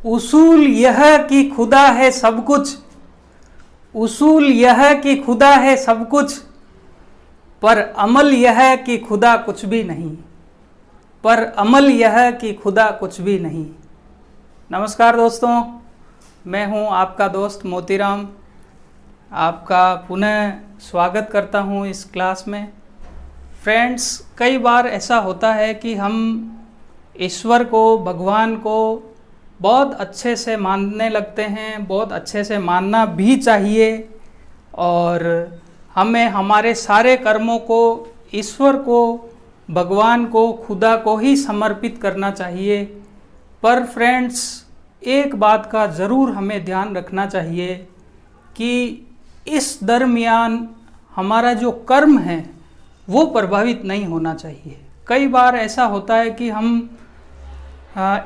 उसूल यह कि खुदा है सब कुछ, उसूल यह कि खुदा है सब कुछ, पर अमल यह कि खुदा कुछ भी नहीं, पर अमल यह कि खुदा कुछ भी नहीं। नमस्कार दोस्तों, मैं हूं आपका दोस्त मोतीराम। आपका पुनः स्वागत करता हूं इस क्लास में। फ्रेंड्स, कई बार ऐसा होता है कि हम ईश्वर को, भगवान को बहुत अच्छे से मानने लगते हैं, बहुत अच्छे से मानना भी चाहिए, और हमें हमारे सारे कर्मों को ईश्वर को, भगवान को, खुदा को ही समर्पित करना चाहिए। पर फ्रेंड्स, एक बात का ज़रूर हमें ध्यान रखना चाहिए कि इस दरमियान हमारा जो कर्म है वो प्रभावित नहीं होना चाहिए। कई बार ऐसा होता है कि हम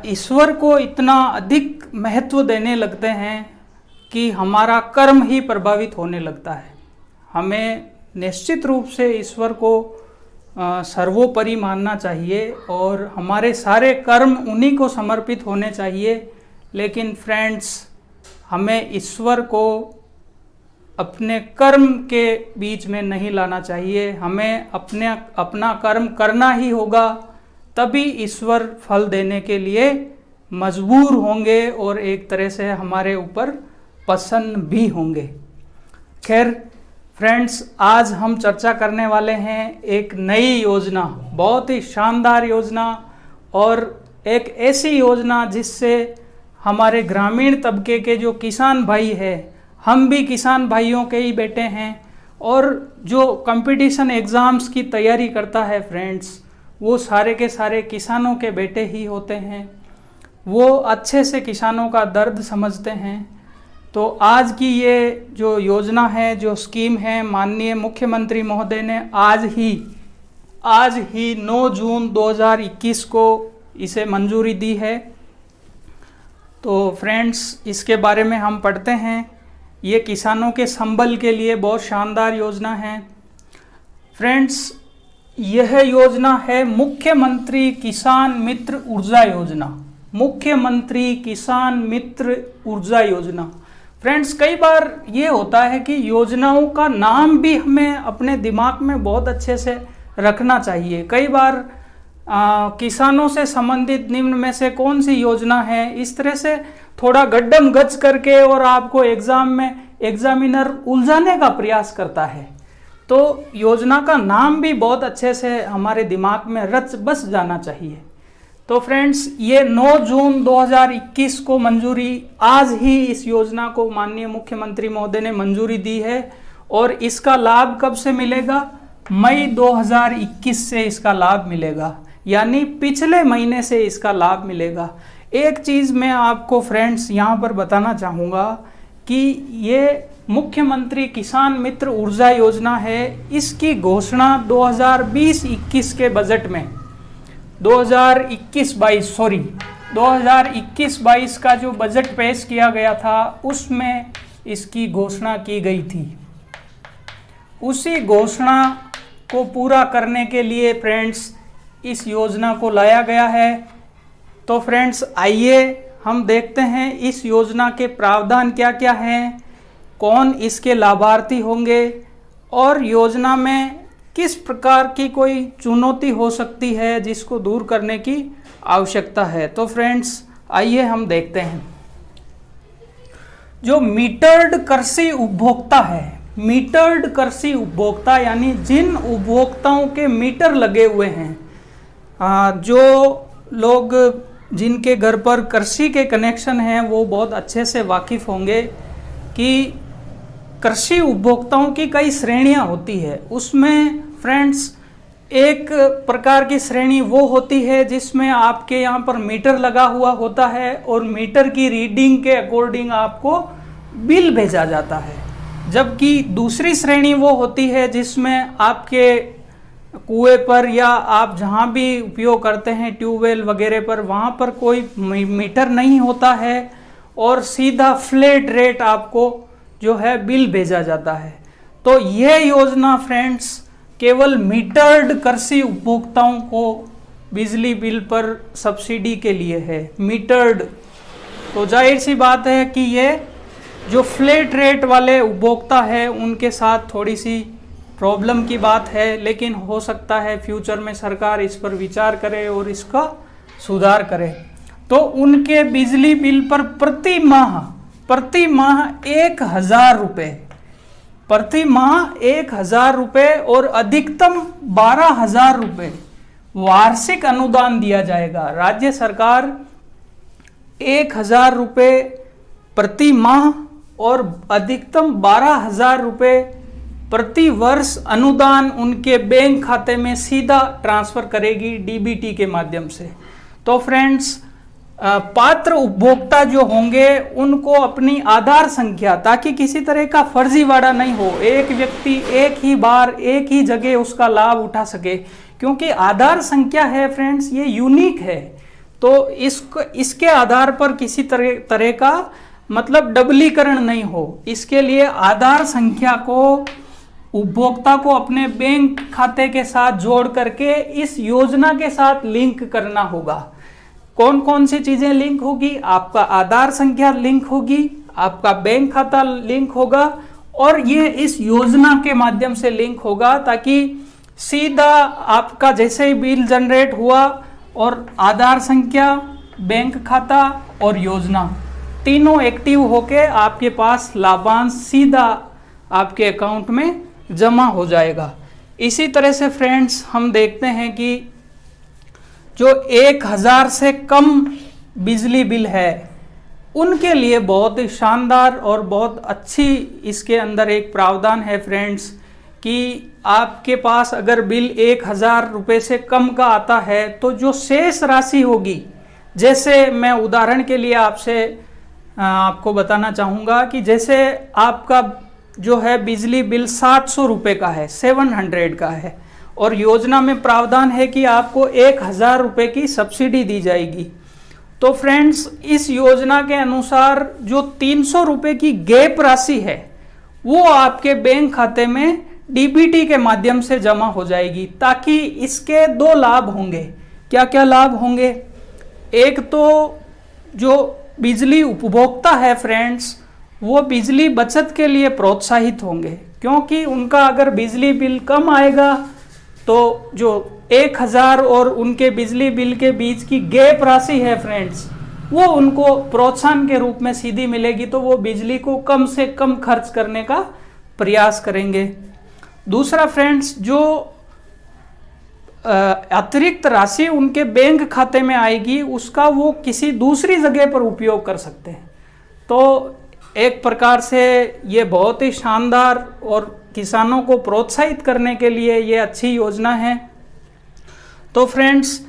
ईश्वर को इतना अधिक महत्व देने लगते हैं कि हमारा कर्म ही प्रभावित होने लगता है। हमें निश्चित रूप से ईश्वर को सर्वोपरि मानना चाहिए और हमारे सारे कर्म उन्हीं को समर्पित होने चाहिए। लेकिन फ्रेंड्स, हमें ईश्वर को अपने कर्म के बीच में नहीं लाना चाहिए। हमें अपना कर्म करना ही होगा, तभी ईश्वर फल देने के लिए मजबूर होंगे और एक तरह से हमारे ऊपर प्रसन्न भी होंगे। खैर फ्रेंड्स, आज हम चर्चा करने वाले हैं एक नई योजना, बहुत ही शानदार योजना, और एक ऐसी योजना जिससे हमारे ग्रामीण तबके के जो किसान भाई हैं, हम भी किसान भाइयों के ही बेटे हैं, और जो कंपटीशन एग्ज़ाम्स की तैयारी करता है फ्रेंड्स, वो सारे के सारे किसानों के बेटे ही होते हैं। वो अच्छे से किसानों का दर्द समझते हैं। तो आज की ये जो योजना है, जो स्कीम है, माननीय मुख्यमंत्री महोदय ने आज ही 9 जून 2021 को इसे मंजूरी दी है। तो फ्रेंड्स, इसके बारे में हम पढ़ते हैं। ये किसानों के संबल के लिए बहुत शानदार योजना है। फ्रेंड्स, यह योजना है मुख्यमंत्री किसान मित्र ऊर्जा योजना। मुख्यमंत्री किसान मित्र ऊर्जा योजना। फ्रेंड्स, कई बार ये होता है कि योजनाओं का नाम भी हमें अपने दिमाग में बहुत अच्छे से रखना चाहिए। कई बार किसानों से संबंधित निम्न में से कौन सी योजना है, इस तरह से थोड़ा गड्ढम गच करके और आपको एग्जाम में एग्जामिनर उलझाने का प्रयास करता है। तो योजना का नाम भी बहुत अच्छे से हमारे दिमाग में रच बस जाना चाहिए। तो फ्रेंड्स, ये 9 जून 2021 को मंजूरी, आज ही इस योजना को माननीय मुख्यमंत्री महोदय ने मंजूरी दी है। और इसका लाभ कब से मिलेगा? मई 2021 से इसका लाभ मिलेगा, यानी पिछले महीने से इसका लाभ मिलेगा। एक चीज़ मैं आपको फ्रेंड्स यहाँ पर बताना चाहूँगा कि ये मुख्यमंत्री किसान मित्र ऊर्जा योजना है। इसकी घोषणा 2020-21 के बजट में 2021-22 का जो बजट पेश किया गया था, उसमें इसकी घोषणा की गई थी। उसी घोषणा को पूरा करने के लिए फ्रेंड्स इस योजना को लाया गया है। तो फ्रेंड्स, आइए हम देखते हैं इस योजना के प्रावधान क्या क्या हैं, कौन इसके लाभार्थी होंगे, और योजना में किस प्रकार की कोई चुनौती हो सकती है जिसको दूर करने की आवश्यकता है। तो फ्रेंड्स, आइए हम देखते हैं। जो मीटर्ड कृषि उपभोक्ता है, मीटर्ड कृषि उपभोक्ता यानी जिन उपभोक्ताओं के मीटर लगे हुए हैं, जो लोग जिनके घर पर कृषि के कनेक्शन हैं, वो बहुत अच्छे से वाकिफ़ होंगे कि कृषि उपभोक्ताओं की कई श्रेणियां होती है। उसमें फ्रेंड्स एक प्रकार की श्रेणी वो होती है जिसमें आपके यहाँ पर मीटर लगा हुआ होता है और मीटर की रीडिंग के अकॉर्डिंग आपको बिल भेजा जाता है। जबकि दूसरी श्रेणी वो होती है जिसमें आपके कुएं पर या आप जहाँ भी उपयोग करते हैं ट्यूबवेल वगैरह पर, वहाँ पर कोई मीटर नहीं होता है और सीधा फ्लैट रेट आपको जो है बिल भेजा जाता है। तो यह योजना फ्रेंड्स केवल मीटर्ड कृषि उपभोक्ताओं को बिजली बिल पर सब्सिडी के लिए है। मीटर्ड तो जाहिर सी बात है कि ये जो फ्लैट रेट वाले उपभोक्ता है उनके साथ थोड़ी सी प्रॉब्लम की बात है, लेकिन हो सकता है फ्यूचर में सरकार इस पर विचार करे और इसका सुधार करे। तो उनके बिजली बिल पर प्रति माह 1,000 रुपये, प्रति माह 1,000 रुपये और अधिकतम 12,000 रुपये वार्षिक अनुदान दिया जाएगा। राज्य सरकार 1,000 रुपये प्रति माह और अधिकतम 12,000 रुपये प्रति वर्ष अनुदान उनके बैंक खाते में सीधा ट्रांसफर करेगी डीबीटी के माध्यम से। तो फ्रेंड्स, पात्र उपभोक्ता जो होंगे उनको अपनी आधार संख्या, ताकि किसी तरह का फर्जीवाड़ा नहीं हो, एक व्यक्ति एक ही बार एक ही जगह उसका लाभ उठा सके, क्योंकि आधार संख्या है फ्रेंड्स ये यूनिक है। तो इसके आधार पर किसी तरह का मतलब डबलीकरण नहीं हो, इसके लिए आधार संख्या को उपभोक्ता को अपने बैंक खाते के साथ जोड़ करके इस योजना के साथ लिंक करना होगा। कौन कौन सी चीजें लिंक होगी? आपका आधार संख्या लिंक होगी, आपका बैंक खाता लिंक होगा और ये इस योजना के माध्यम से लिंक होगा, ताकि सीधा आपका जैसे ही बिल जनरेट हुआ और आधार संख्या, बैंक खाता और योजना तीनों एक्टिव होके आपके पास लाभांश सीधा आपके अकाउंट में जमा हो जाएगा। इसी तरह से फ्रेंड्स हम देखते हैं कि जो 1,000 से कम बिजली बिल है उनके लिए बहुत ही शानदार और बहुत अच्छी इसके अंदर एक प्रावधान है फ्रेंड्स, कि आपके पास अगर बिल 1,000 रुपये से कम का आता है तो जो शेष राशि होगी, जैसे मैं उदाहरण के लिए आपको बताना चाहूँगा कि जैसे आपका जो है बिजली बिल 700 रुपये का है, 700 का है, और योजना में प्रावधान है कि आपको 1,000 रुपये की सब्सिडी दी जाएगी। तो फ्रेंड्स, इस योजना के अनुसार जो 300 रुपये की गैप राशि है वो आपके बैंक खाते में डीबीटी के माध्यम से जमा हो जाएगी, ताकि इसके दो लाभ होंगे। क्या क्या लाभ होंगे? एक तो जो बिजली उपभोक्ता है फ्रेंड्स, वो बिजली बचत के लिए प्रोत्साहित होंगे, क्योंकि उनका अगर बिजली बिल कम आएगा तो जो 1,000 और उनके बिजली बिल के बीच की गैप राशि है फ्रेंड्स, वो उनको प्रोत्साहन के रूप में सीधी मिलेगी, तो वो बिजली को कम से कम खर्च करने का प्रयास करेंगे। दूसरा फ्रेंड्स, जो अतिरिक्त राशि उनके बैंक खाते में आएगी उसका वो किसी दूसरी जगह पर उपयोग कर सकते हैं। तो एक प्रकार से ये बहुत ही शानदार और किसानों को प्रोत्साहित करने के लिए ये अच्छी योजना है। तो फ्रेंड्स,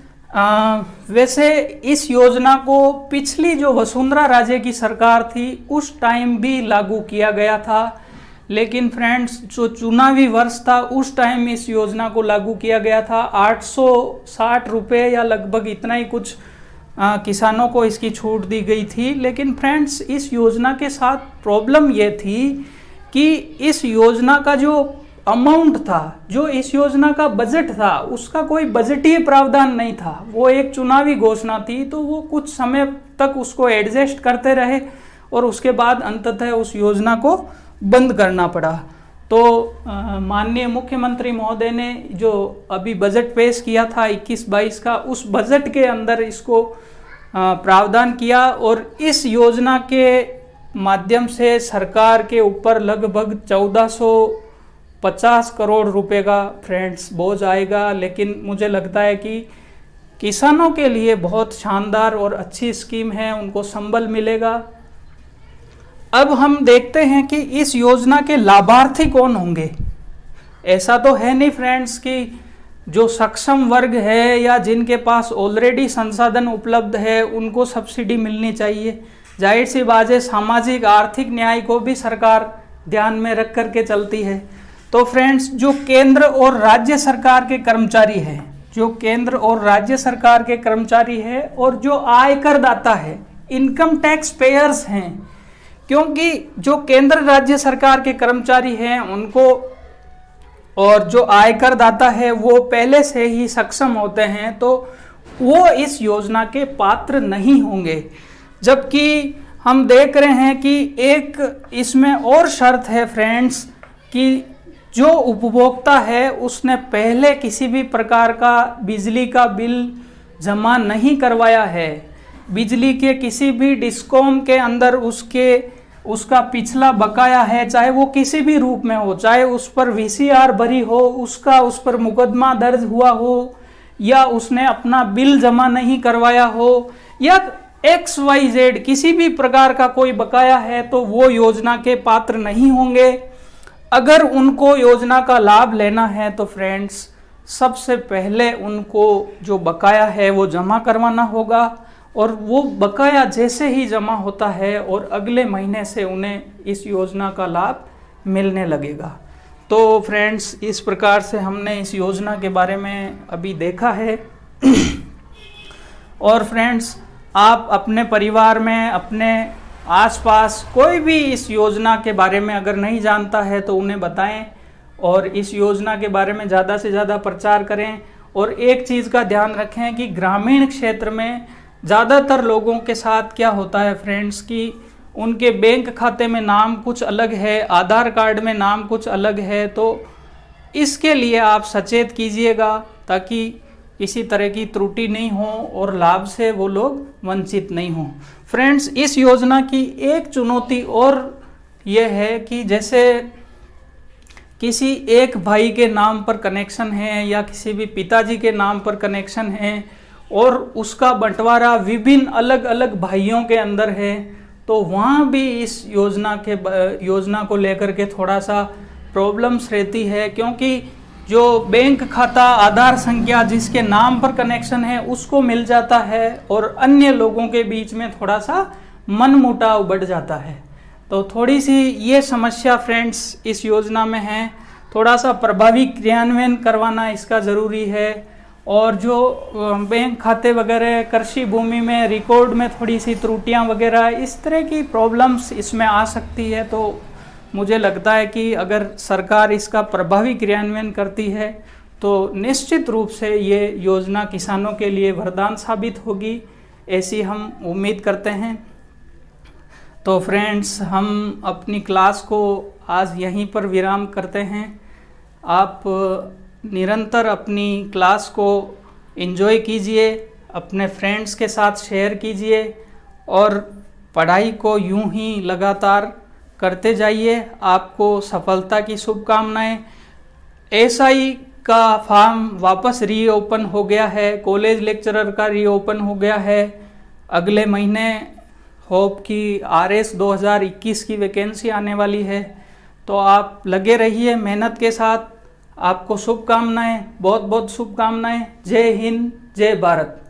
वैसे इस योजना को पिछली जो वसुंधरा राजे की सरकार थी उस टाइम भी लागू किया गया था, लेकिन फ्रेंड्स जो चुनावी वर्ष था उस टाइम इस योजना को लागू किया गया था। 860 रुपये या लगभग इतना ही कुछ किसानों को इसकी छूट दी गई थी। लेकिन फ्रेंड्स, इस योजना के साथ प्रॉब्लम ये थी कि इस योजना का जो अमाउंट था, जो इस योजना का बजट था, उसका कोई बजटीय प्रावधान नहीं था। वो एक चुनावी घोषणा थी, तो वो कुछ समय तक उसको एडजस्ट करते रहे और उसके बाद अंततः उस योजना को बंद करना पड़ा। तो माननीय मुख्यमंत्री महोदय ने जो अभी बजट पेश किया था 21-22 का, उस बजट के अंदर इसको प्रावधान किया और इस योजना के माध्यम से सरकार के ऊपर लगभग 1450 करोड़ रुपए का फ्रेंड्स बोझ आएगा। लेकिन मुझे लगता है कि किसानों के लिए बहुत शानदार और अच्छी स्कीम है, उनको संबल मिलेगा। अब हम देखते हैं कि इस योजना के लाभार्थी कौन होंगे। ऐसा तो है नहीं फ्रेंड्स कि जो सक्षम वर्ग है या जिनके पास ऑलरेडी संसाधन उपलब्ध है उनको सब्सिडी मिलनी चाहिए। जाहिर सी बात है, सामाजिक आर्थिक न्याय को भी सरकार ध्यान में रख करके चलती है। तो फ्रेंड्स, जो केंद्र और राज्य सरकार के कर्मचारी हैं, जो केंद्र और राज्य सरकार के कर्मचारी हैं और जो आयकर दाता है, इनकम टैक्स पेयर्स हैं, क्योंकि जो केंद्र राज्य सरकार के कर्मचारी हैं उनको और जो आयकर दाता है वो पहले से ही सक्षम होते हैं, तो वो इस योजना के पात्र नहीं होंगे। जबकि हम देख रहे हैं कि एक इसमें और शर्त है फ्रेंड्स कि जो उपभोक्ता है उसने पहले किसी भी प्रकार का बिजली का बिल जमा नहीं करवाया है, बिजली के किसी भी डिस्कॉम के अंदर उसका पिछला बकाया है, चाहे वो किसी भी रूप में हो, चाहे उस पर वीसीआर भरी हो, उस पर मुकदमा दर्ज हुआ हो, या उसने अपना बिल जमा नहीं करवाया हो, या XYZ किसी भी प्रकार का कोई बकाया है, तो वो योजना के पात्र नहीं होंगे। अगर उनको योजना का लाभ लेना है तो फ्रेंड्स सबसे पहले उनको जो बकाया है वो जमा करवाना होगा, और वो बकाया जैसे ही जमा होता है और अगले महीने से उन्हें इस योजना का लाभ मिलने लगेगा। तो फ्रेंड्स इस प्रकार से हमने इस योजना के बारे में अभी देखा है। और फ्रेंड्स आप अपने परिवार में, अपने आसपास कोई भी इस योजना के बारे में अगर नहीं जानता है तो उन्हें बताएं और इस योजना के बारे में ज़्यादा से ज़्यादा प्रचार करें। और एक चीज़ का ध्यान रखें कि ग्रामीण क्षेत्र में ज़्यादातर लोगों के साथ क्या होता है फ्रेंड्स कि उनके बैंक खाते में नाम कुछ अलग है, आधार कार्ड में नाम कुछ अलग है, तो इसके लिए आप सचेत कीजिएगा ताकि किसी तरह की त्रुटि नहीं हो और लाभ से वो लोग वंचित नहीं हो। फ्रेंड्स इस योजना की एक चुनौती और ये है कि जैसे किसी एक भाई के नाम पर कनेक्शन है या किसी भी पिताजी के नाम पर कनेक्शन है और उसका बंटवारा विभिन्न अलग अलग भाइयों के अंदर है, तो वहाँ भी इस योजना को लेकर के थोड़ा सा प्रॉब्लम्स रहती है, क्योंकि जो बैंक खाता, आधार संख्या जिसके नाम पर कनेक्शन है उसको मिल जाता है और अन्य लोगों के बीच में थोड़ा सा मनमुटाव बढ़ जाता है। तो थोड़ी सी ये समस्या फ्रेंड्स इस योजना में है, थोड़ा सा प्रभावी क्रियान्वयन करवाना इसका ज़रूरी है। और जो बैंक खाते वगैरह, कृषि भूमि में रिकॉर्ड में थोड़ी सी त्रुटियां वगैरह, इस तरह की प्रॉब्लम्स इसमें आ सकती है। तो मुझे लगता है कि अगर सरकार इसका प्रभावी क्रियान्वयन करती है तो निश्चित रूप से ये योजना किसानों के लिए वरदान साबित होगी, ऐसी हम उम्मीद करते हैं। तो फ्रेंड्स हम अपनी क्लास को आज यहीं पर विराम करते हैं। आप निरंतर अपनी क्लास को एंजॉय कीजिए, अपने फ्रेंड्स के साथ शेयर कीजिए और पढ़ाई को यूं ही लगातार करते जाइए। आपको सफलता की शुभकामनाएं। SI का फॉर्म वापस रीओपन हो गया है, कॉलेज लेक्चरर का रीओपन हो गया है। अगले महीने होप की RS 2021 की वैकेंसी आने वाली है, तो आप लगे रहिए मेहनत के साथ। आपको शुभकामनाएं, बहुत बहुत शुभकामनाएं। जय हिंद, जय भारत।